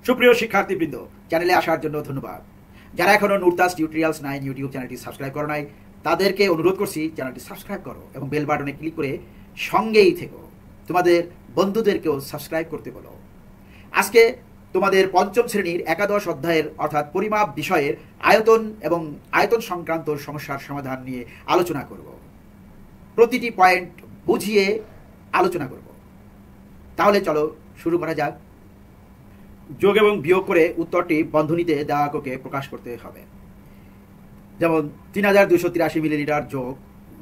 সুপ্রিয় শিক্ষার্থীবৃন্দ, চ্যানেলে আসার জন্য ধন্যবাদ। যারা এখনো নুরতাস টিউটোরিয়ালস 9 ইউটিউব চ্যানেলটি সাবস্ক্রাইব করো নাই, তাদেরকে অনুরোধ করছি চ্যানেলটি সাবস্ক্রাইব করো এবং বেল বাটনে ক্লিক করে সঙ্গেই থেকো। তোমাদের বন্ধুদেরকেও সাবস্ক্রাইব করতে বলো। আজকে তোমাদের পঞ্চম শ্রেণীর একাদশ অধ্যায়ের অর্থাৎ পরিমাপ বিষয়ের আয়তন এবং আয়তন সংক্রান্ত সমস্যার সমাধান নিয়ে আলোচনা করব। প্রতিটি পয়েন্ট বুঝিয়ে আলোচনা করব। তাহলে চলো শুরু করা যাক। যোগ এবং বিয়োগ করে উত্তরটি বন্ধনীতে দেওয়া এককে প্রকাশ করতে হবে। যেমন 3283 মিলিলিটার যোগ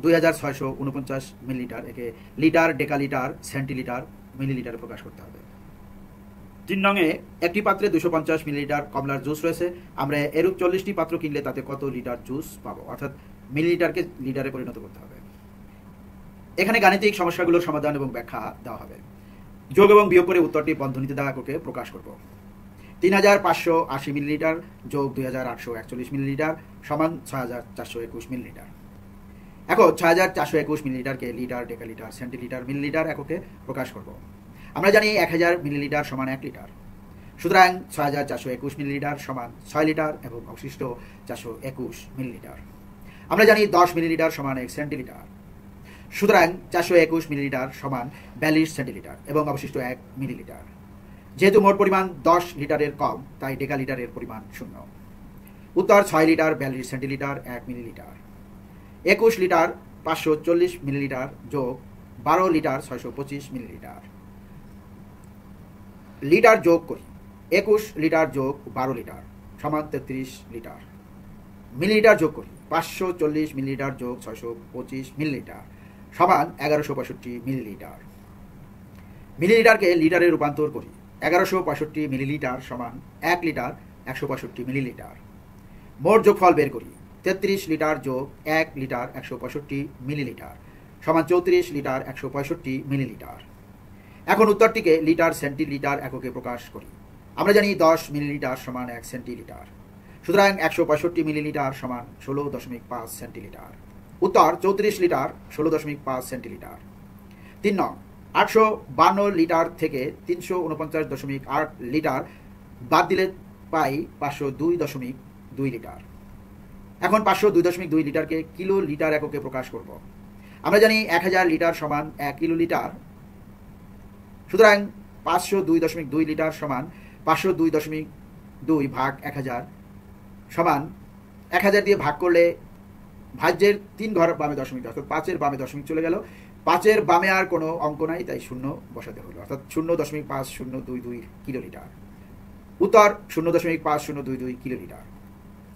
2649 মিলিলিটার, একে লিটার, ডেকালিটার, সেন্টিলিটার, মিলিলিটারে প্রকাশ করতে হবে। 3 নংয়ে একটি পাত্রে 250 মিলিলিটার কমলার জুস রয়েছে। আমরা এরূপ 40টি পাত্র কিনলে তাতে কত লিটার জুস পাবো, অর্থাৎ মিলিলিটারকে লিটারে পরিণত করতে হবে। এখানে গাণিতিক সমস্যাগুলোর সমাধান এবং ব্যাখ্যা দেওয়া হবে। যোগ এবং বিয়োগ করে উত্তরটি বন্ধনীতে দেওয়া এককে প্রকাশ করব। 3580 মিলিলিটার যোগ 2841 মিলিলিটার সমান 6421 মিলিলিটার। এখন 6421 মিলিলিটারকে লিটার, ডেকালিটার, সেন্টিলিটার, মিলিলিটার এককে প্রকাশ করব। আমরা জানি 1000 মিলিলিটার সমান 1 লিটার। সুতরাং 6421 মিলিলিটার সমান 6 লিটার এবং অবশিষ্ট 421 মিলিলিটার। আমরা জানি 10 মিলিলিটার সমান 1 সেন্টিলিটার। সুতরাং 421 মিলিলিটার সমান 42 সেন্টিলিটার এবং অবশিষ্ট 1 মিলিলিটার। যেহেতু মোট পরিমাণ 10 লিটারের কম, তাই ডেকালিটারের পরিমাণ 0। উত্তর 6 litre 42 centilitre 1 millilitre. 21 litre 540 millilitre যোগ 12 লিটার 625 মিলিলিটার। লিটার যোগ করি। 21 লিটার যোগ 12 লিটার সমান 33 লিটার। মিলিলিটার যোগ করি। 540 মিলিলিটার যোগ 625 মিলিলিটার সমান 1165 মিলিলিটার। মিলিলিটারকে লিটারে রূপান্তর করি। 1165 মিলিলিটার সমান 1 লিটার 165 মিলিলিটার। মোট যোগফল বের করি। 33 লিটার যোগ 1 লিটার 165 মিলিলিটার সমান 34 লিটার 165 মিলিলিটার। এখন উত্তরটিকে লিটার, সেন্টিলিটার এককে প্রকাশ করি। আমরা জানি 10 মিলিলিটার সমান 1 সেন্টিলিটার। সুতরাং 165 মিলিলিটার সমান 16.5 সেন্টিলিটার। উত্তর 34 লিটার 16.5 সেন্টিলিটার। 3 নং 852 লিটার থেকে 349.8 লিটার বাদ দিলে পাই 502.2 লিটার। এখন 502.2 লিটারকে কিলো লিটার এককে প্রকাশ করব। আমরা জানি 1000 লিটার সমান 1 কিলো লিটার। সুতরাং 502.2 লিটার সমান 502.2 ভাগ 1000 সমান 1000 দিয়ে ভাগ করলে ভাজ্যের 3 ঘর বামে দশমিক, অর্থাৎ 5-এর বামে দশমিক চলে গেল। 5-এর বামে আর কোনো অঙ্ক নাই, তাই 0 বসাতে হলো, অর্থাৎ 0.5022 কিলো লিটার। উত্তর 0.5022 কিলো লিটার।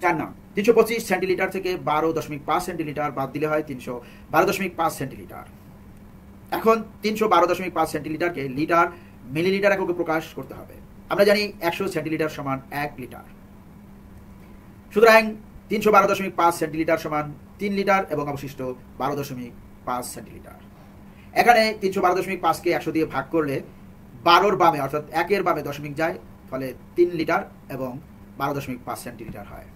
4 নং 325 সেন্টিলিটার থেকে 12.5 সেন্টিলিটার বাদ দিলে হয় 312.5 সেন্টিলিটার। এখন 312.5 সেন্টিলিটারকে লিটার, মিলিলিটার এককে প্রকাশ করতে হবে। আমরা জানি 100 সেন্টিলিটার সমান 1 লিটার। সুতরাং 312.5 সেন্টিলিটার সমান 3 লিটার এবং অবশিষ্ট 12.5 সেন্টিলিটার। এখানে 312.5কে 100 দিয়ে ভাগ করলে 12-র বামে অর্থাৎ 1-এর বামে দশমিক যায়, ফলে 3 লিটার এবং 12.5 সেন্টিলিটার হয়।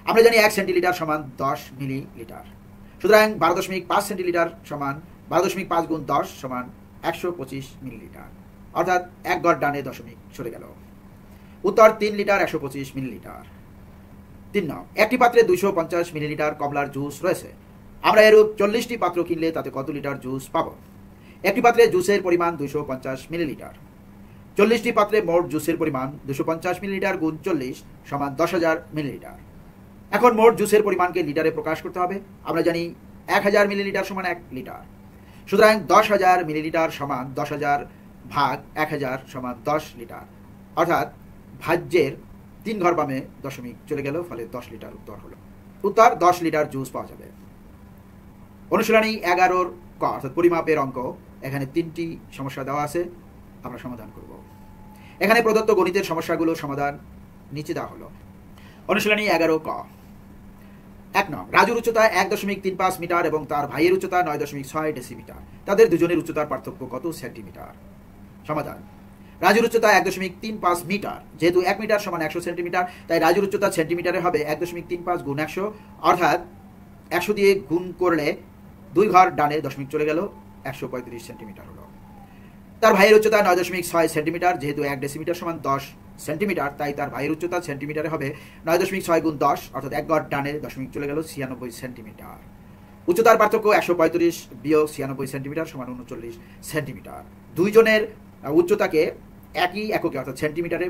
আমরা জানি 1 সেন্টিলিটার সমান 10 মিলিলিটার। সুতরাং 12.5 সেন্টিলিটার সমান 12.5 গুণ 10 সমান 125 মিলিলিটার, অর্থাৎ 1 ঘর ডানে দশমিক সরে গেল। উত্তর 3 লিটার 125 মিলিলিটার। 3 নং একটি পাত্রে 250 মিলিলিটার কমলার জুস রয়েছে। আমরা এরূপ 40টি পাত্র কিনলে তাতে কত লিটার জুস পাবো। একটি পাত্রে জুসের পরিমাণ 250 মিলিলিটার। 40টি পাত্রে মোট জুসের পরিমাণ 250 মিলিলিটার গুণ 40 সমান 10,000 মিলিলিটার। এখন মোট জুসের পরিমাণকে লিটারে প্রকাশ করতে হবে। আমরা জানি 1000 মিলিলিটার সমান 1 লিটার। সুতরাং 10,000 মিলিলিটার সমান 10,000 ভাগ 1000 সমান 10 লিটার, অর্থাৎ ভাজ্যের 3 ঘর বামে দশমিক চলে গেল, ফলে 10 লিটার উত্তর হলো। উত্তর 10 লিটার জুস পাওয়া যাবে। অনুশীলনী 11-র ক অর্থাৎ পরিমাপের অঙ্ক। এখানে 3টি সমস্যা দেওয়া আছে, আমরা সমাধান করব। এখানে প্রদত্ত গণিতের সমস্যাগুলো সমাধান নিচে দেওয়া হলো। অনুশীলনী 11 ক। 1 নং রাজুর উচ্চতা 1.35 মিটার এবং তার ভাইয়ের উচ্চতা 9.6 ডেসিমিটার। তাদের দুজনের উচ্চতার পার্থক্য কত সেন্টিমিটার? সমাধান। রাজুর উচ্চতা 1.35 মিটার। যেহেতু 1 মিটার সমান 100 সেন্টিমিটার, তাই রাজুর উচ্চতা সেন্টিমিটারে হবে 1.35 গুণ 100, অর্থাৎ 100 দিয়ে গুণ করলে 2 ঘর ডানে দশমিক চলে গেল, 135 সেন্টিমিটার হলো। তার ভাইয়ের উচ্চতা 9.6 সেন্টিমিটার, যেহেতু 1 ডেসিমিটার সমান 10 সেন্টিমিটার, তাই তার ভাইয়ের উচ্চতা সেন্টিমিটারে হবে 9.6 গুণ 10, অর্থাৎ 1 গড় ডানে দশমিক চলে গেল 96 সেন্টিমিটার। উচ্চতার পার্থক্য 135 বিয়োগ 96 সেন্টিমিটার সমান 39 সেন্টিমিটার। দুইজনের উচ্চতাকে একই এককে অর্থাৎ সেন্টিমিটারে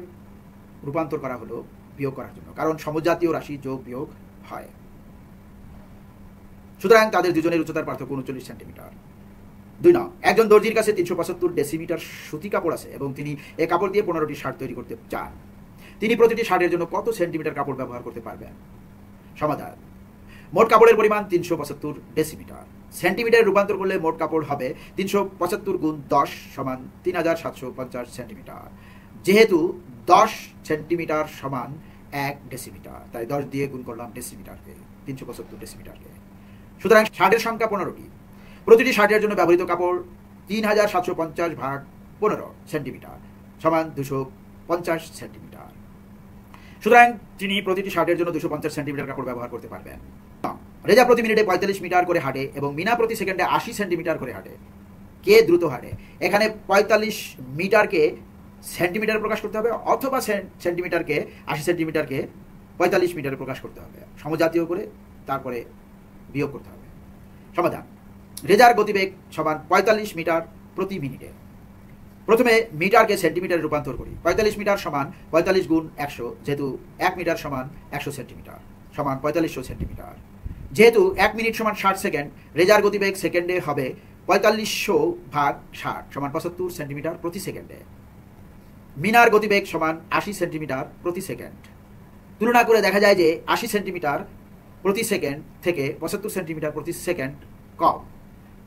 রূপান্তর করা হলো বিয়োগ করার জন্য, কারণ সমজাতীয় রাশি যোগ বিয়োগ হয়। সুতরাং তাদের দুজনের উচ্চতার পার্থক্য 39 সেন্টিমিটার। 2 একজন দর্জির কাছে 375 ডেসিমিটার সুতি কাপড় আছে এবং তিনি এই কাপড় দিয়ে 15টি শার্ট তৈরি করতে চান। তিনি প্রতিটি শার্টের জন্য কত সেন্টিমিটার কাপড় ব্যবহার করতে পারবেন? সমাধান: মোট কাপড়ের পরিমাণ 375 ডেসিমিটার। সেন্টিমিটারে রূপান্তর করলে মোট কাপড় হবে 375 গুণ 10 সমান 3750 সেন্টিমিটার। যেহেতু 10 সেন্টিমিটার সমান 1 ডেসিমিটার, তাই 10 দিয়ে গুণ করলাম ডেসিমিটারকে, 375 ডেসিমিটারকে। সুতরাং শার্টের সংখ্যা 15টি। প্রতিটি শার্টের জন্য ব্যবহৃত কাপড় 3750 ভাগ 15 সেন্টিমিটার সমান 250 সেন্টিমিটার। সুতরাং তিনি প্রতিটি শার্টের জন্য 250 সেন্টিমিটার কাপড় ব্যবহার করতে পারবেন। রেজা প্রতি মিনিটে 45 মিটার করে হাঁটে এবং মিনা প্রতি সেকেন্ডে 80 সেন্টিমিটার করে হাঁটে। কে দ্রুত হাঁটে? এখানে 45 মিটারকে সেন্টিমিটার প্রকাশ করতে হবে, অথবা সেন্টিমিটারকে 80 সেন্টিমিটারকে 45 মিটারে প্রকাশ করতে হবে, সমজাতীয় করে তারপরে বিয়োগ করতে হবে। সমাধান: রেজার গতিবেগ সমান 45 মিটার প্রতি মিনিটে। প্রথমে মিটারকে সেন্টিমিটারে রূপান্তর করি। 45 মিটার সমান 45 গুণ 100, যেহেতু 1 মিটার সমান 100 সেন্টিমিটার সমান 4500 সেন্টিমিটার। যেহেতু 1 মিনিট সমান 60 সেকেন্ড, রেজার গতিবেগ সেকেন্ডে হবে 4500 ভাগ 60 সমান 75 সেন্টিমিটার প্রতি সেকেন্ডে। মিনার গতিবেগ সমান 80 সেন্টিমিটার প্রতি সেকেন্ড। তুলনা করে দেখা যায় যে 80 সেন্টিমিটার প্রতি সেকেন্ড থেকে 75 সেন্টিমিটার প্রতি সেকেন্ড কম,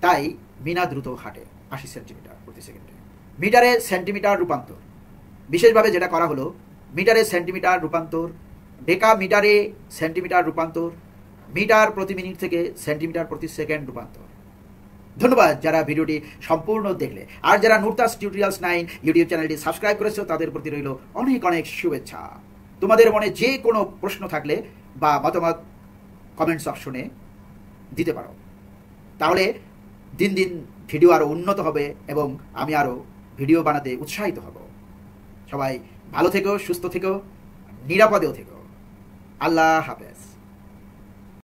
তাই মিনা দ্রুত হাঁটে 80 সেন্টিমিটার প্রতি সেকেন্ডে। মিটারে সেন্টিমিটার রূপান্তর বিশেষভাবে যেটা করা হলো, মিটারে সেন্টিমিটার রূপান্তর, ডেকা মিটারে সেন্টিমিটার রূপান্তর, মিটার প্রতি মিনিট থেকে সেন্টিমিটার প্রতি সেকেন্ড রূপান্তর। ধন্যবাদ যারা ভিডিওটি সম্পূর্ণ দেখলে। আর যারা নুরতাস টিউটোরিয়ালস 9 ইউটিউব চ্যানেলটি সাবস্ক্রাইব করেছো, তাদের প্রতি রইল অনেক অনেক শুভেচ্ছা। তোমাদের মনে যে কোনো প্রশ্ন থাকলে বা মতামত কমেন্টস অপশনে দিতে পারো, তাহলে দিন দিন ভিডিও আরও উন্নত হবে এবং আমি আরও ভিডিও বানাতে উৎসাহিত হব। সবাই ভালো থেকো, সুস্থ থেকো, নিরাপদেও থেকো। আল্লাহ হাফেজ।